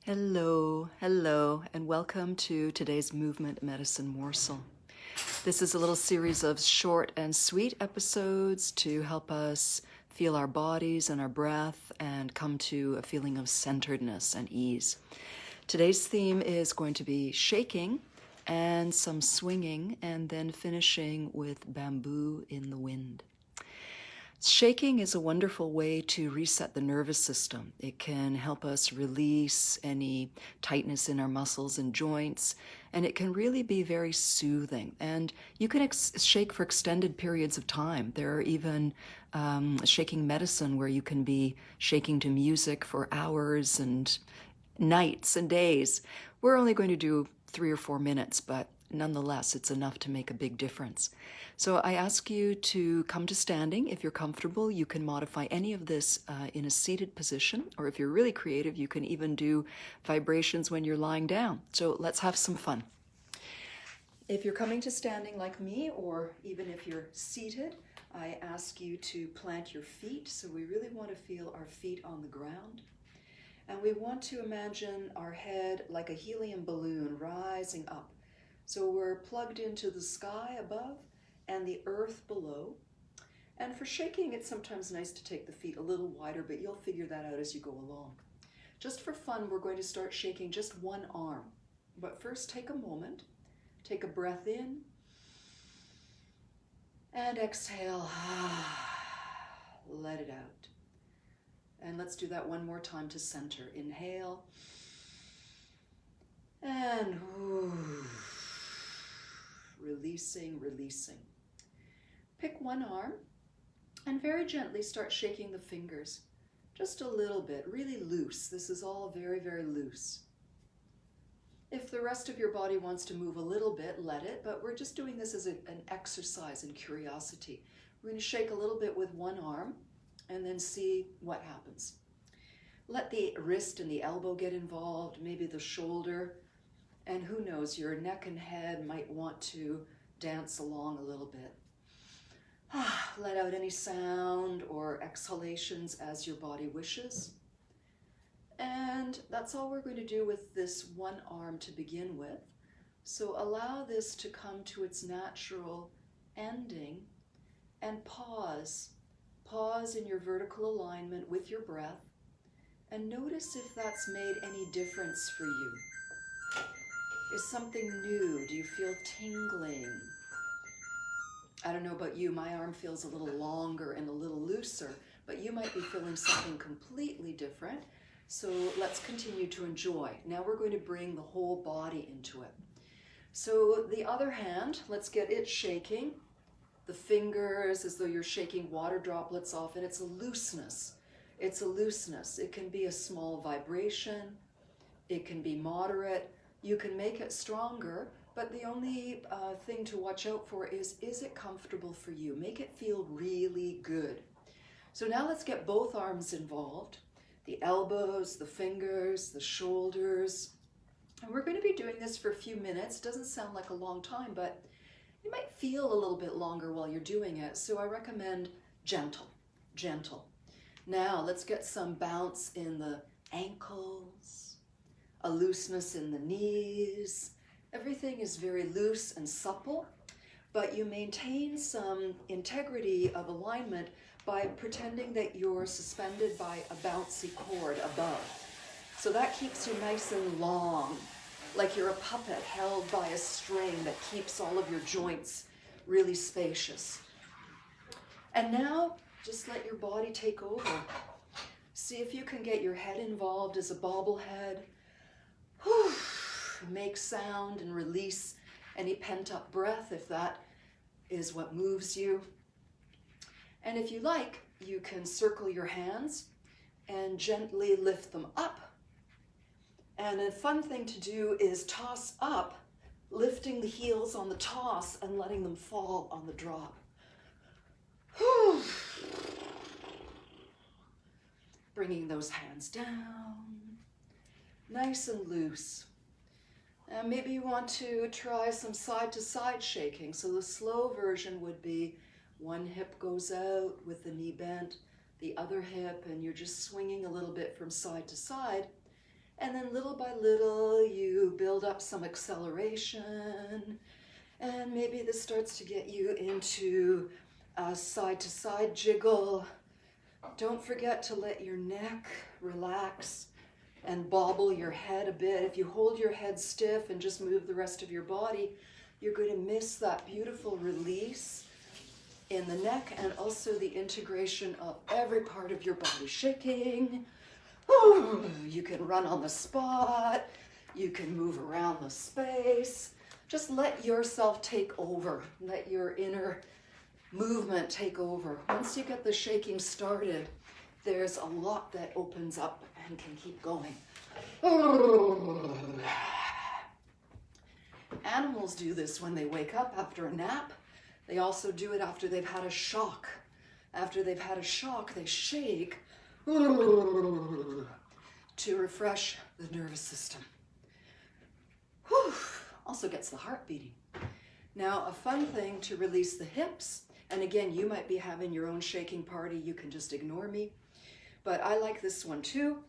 Hello, and welcome to today's Movement Medicine Morsel. This is a little series of short and sweet episodes to help us feel our bodies and our breath and come to a feeling of centeredness and ease. Today's theme is going to be shaking and some swinging, and then finishing with bamboo in the wind. Shaking is a wonderful way to reset the nervous system. It can help us release any tightness in our muscles and joints, and it can really be very soothing. And you can shake for extended periods of time. There are even shaking medicine where you can be shaking to music for hours and nights and days. We're only going to do 3 or 4 minutes, but nonetheless, it's enough to make a big difference. So I ask you to come to standing. If you're comfortable, you can modify any of this in a seated position, or if you're really creative, you can even do vibrations when you're lying down. So let's have some fun. If you're coming to standing like me, or even if you're seated, I ask you to plant your feet. So we really want to feel our feet on the ground. And we want to imagine our head like a helium balloon rising up. So we're plugged into the sky above and the earth below. And for shaking, it's sometimes nice to take the feet a little wider, but you'll figure that out as you go along. Just for fun, we're going to start shaking just one arm. But first, take a moment, take a breath in, and exhale. Let it out. And let's do that one more time to center. Inhale. And releasing. Pick one arm and very gently start shaking the fingers. Just a little bit, really loose. This is all very, very loose. If the rest of your body wants to move a little bit, let it, but we're just doing this as an exercise in curiosity. We're going to shake a little bit with one arm and then see what happens. Let the wrist and the elbow get involved, maybe the shoulder, and who knows, your neck and head might want to dance along a little bit. Let out any sound or exhalations as your body wishes. And that's all we're going to do with this one arm to begin with. So allow this to come to its natural ending and pause. Pause in your vertical alignment with your breath and notice if that's made any difference for you. Is something new? Do you feel tingling? I don't know about you, my arm feels a little longer and a little looser, but you might be feeling something completely different. So let's continue to enjoy. Now we're going to bring the whole body into it. So the other hand, let's get it shaking. The fingers as though you're shaking water droplets off, and it's a looseness. It's a looseness. It can be a small vibration. It can be moderate. You can make it stronger, but the only thing to watch out for is it comfortable for you? Make it feel really good. So now let's get both arms involved. The elbows, the fingers, the shoulders. And we're going to be doing this for a few minutes. Doesn't sound like a long time, but you might feel a little bit longer while you're doing it. So I recommend gentle. Now let's get some bounce in the ankles, a looseness in the knees. Everything is very loose and supple, but you maintain some integrity of alignment by pretending that you're suspended by a bouncy cord above. So that keeps you nice and long, like you're a puppet held by a string that keeps all of your joints really spacious. And now, just let your body take over. See if you can get your head involved as a bobblehead. Make sound and release any pent-up breath if that is what moves you. And if you like, you can circle your hands and gently lift them up. And a fun thing to do is toss up, lifting the heels on the toss and letting them fall on the drop. Bringing those hands down, nice and loose. And maybe you want to try some side-to-side shaking. So the slow version would be one hip goes out with the knee bent, the other hip, and you're just swinging a little bit from side to side. And then little by little, you build up some acceleration. And maybe this starts to get you into a side-to-side jiggle. Don't forget to let your neck relax and bobble your head a bit. If you hold your head stiff and just move the rest of your body, you're going to miss that beautiful release in the neck and also the integration of every part of your body shaking. You can run on the spot. You can move around the space. Just let yourself take over. Let your inner movement take over. Once you get the shaking started, there's a lot that opens up and can keep going. Animals do this when they wake up after a nap. They also do it after they've had a shock. After they've had a shock, they shake to refresh the nervous system. Also gets the heart beating. Now, a fun thing to release the hips, and again, you might be having your own shaking party, you can just ignore me, but I like this one too.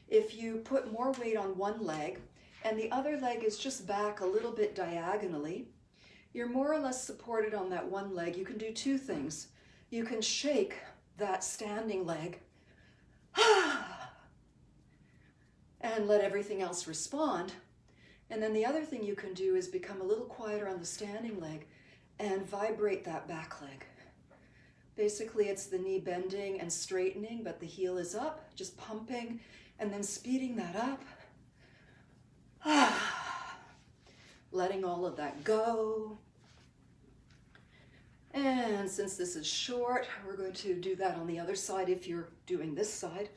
If you put more weight on one leg and the other leg is just back a little bit diagonally, you're more or less supported on that one leg. You can do two things. You can shake that standing leg and let everything else respond. And then the other thing you can do is become a little quieter on the standing leg and vibrate that back leg. Basically, it's the knee bending and straightening, but the heel is up, just pumping, and then speeding that up. Letting all of that go. And since this is short, we're going to do that on the other side if you're doing this side.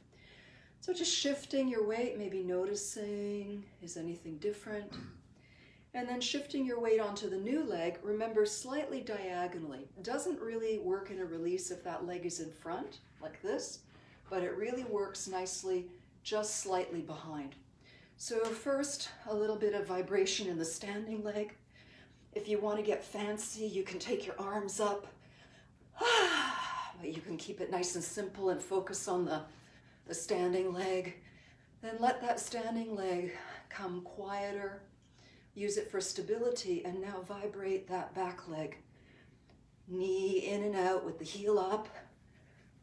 So just shifting your weight, maybe noticing, is anything different? And then shifting your weight onto the new leg, remember slightly diagonally. It doesn't really work in a release if that leg is in front, like this, but it really works nicely just slightly behind. So first, a little bit of vibration in the standing leg. If you want to get fancy, you can take your arms up, but you can keep it nice and simple and focus on the standing leg. Then let that standing leg come quieter. Use it for stability, and now vibrate that back leg. Knee in and out with the heel up.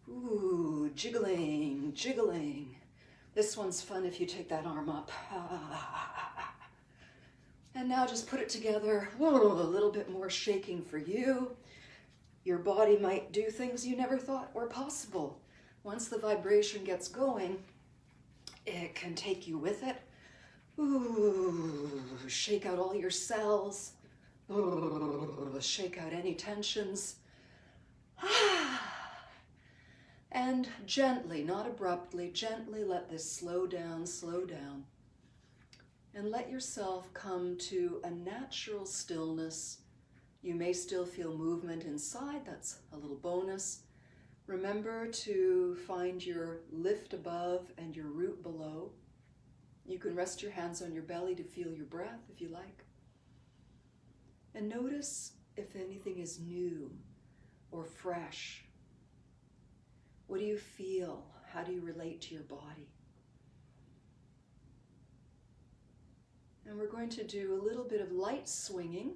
Ooh, jiggling, jiggling. This one's fun if you take that arm up. And now just put it together. Whoa, a little bit more shaking for you. Your body might do things you never thought were possible. Once the vibration gets going, it can take you with it. Ooh, shake out all your cells. Ooh, shake out any tensions. And gently, not abruptly, gently let this slow down, slow down. And let yourself come to a natural stillness. You may still feel movement inside, that's a little bonus. Remember to find your lift above and your root below. You can rest your hands on your belly to feel your breath if you like. And notice if anything is new or fresh. What do you feel? How do you relate to your body? And we're going to do a little bit of light swinging.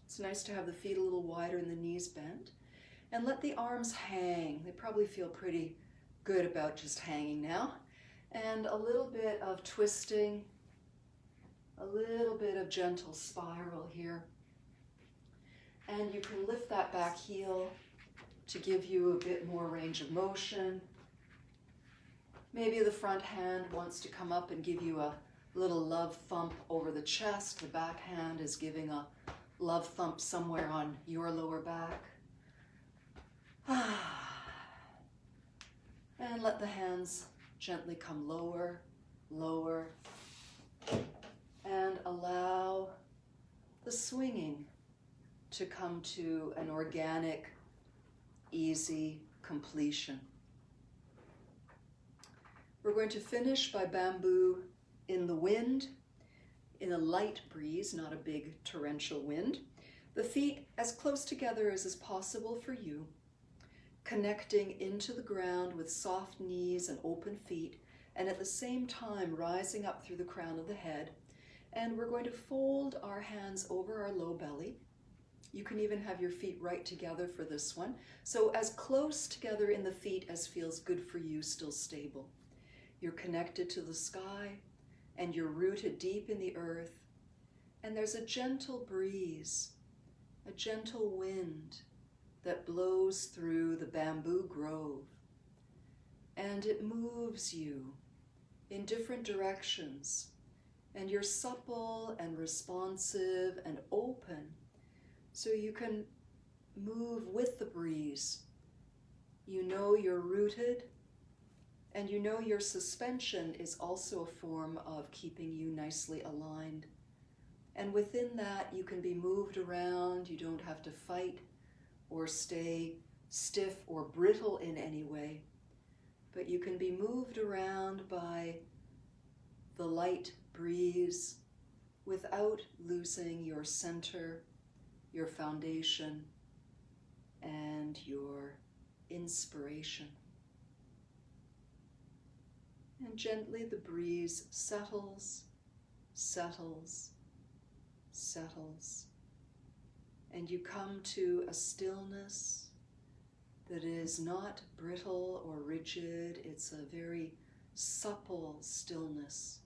It's nice to have the feet a little wider and the knees bent. And let the arms hang. They probably feel pretty good about just hanging now. And a little bit of twisting, a little bit of gentle spiral here. And you can lift that back heel to give you a bit more range of motion. Maybe the front hand wants to come up and give you a little love thump over the chest. The back hand is giving a love thump somewhere on your lower back. And let the hands gently come lower, lower, and allow the swinging to come to an organic, easy completion. We're going to finish by bamboo in the wind, in a light breeze, not a big torrential wind. The feet as close together as is possible for you, connecting into the ground with soft knees and open feet, and at the same time rising up through the crown of the head. And we're going to fold our hands over our low belly. You can even have your feet right together for this one. So as close together in the feet as feels good for you, still stable. You're connected to the sky and you're rooted deep in the earth. And there's a gentle breeze, a gentle wind that blows through the bamboo grove. And it moves you in different directions. And you're supple and responsive and open, so you can move with the breeze. You know you're rooted, and you know your suspension is also a form of keeping you nicely aligned. And within that, you can be moved around. You don't have to fight or stay stiff or brittle in any way, but you can be moved around by the light breeze without losing your center, your foundation, and your inspiration. And gently the breeze settles, settles, settles, and you come to a stillness that is not brittle or rigid. It's a very supple stillness.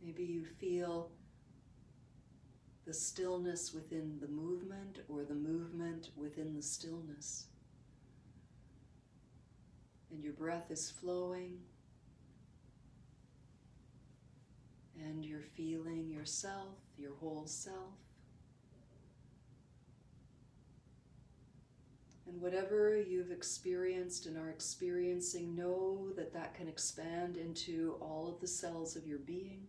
Maybe you feel the stillness within the movement or the movement within the stillness. And your breath is flowing and you're feeling yourself, your whole self. And whatever you've experienced and are experiencing, know that that can expand into all of the cells of your being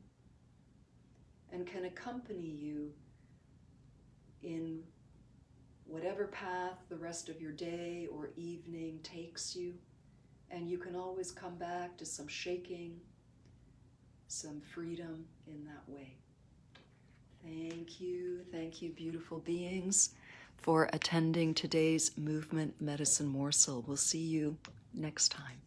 and can accompany you in whatever path the rest of your day or evening takes you. And you can always come back to some shaking, some freedom in that way. Thank you, beautiful beings, for attending today's Movement Medicine Morsel. We'll see you next time.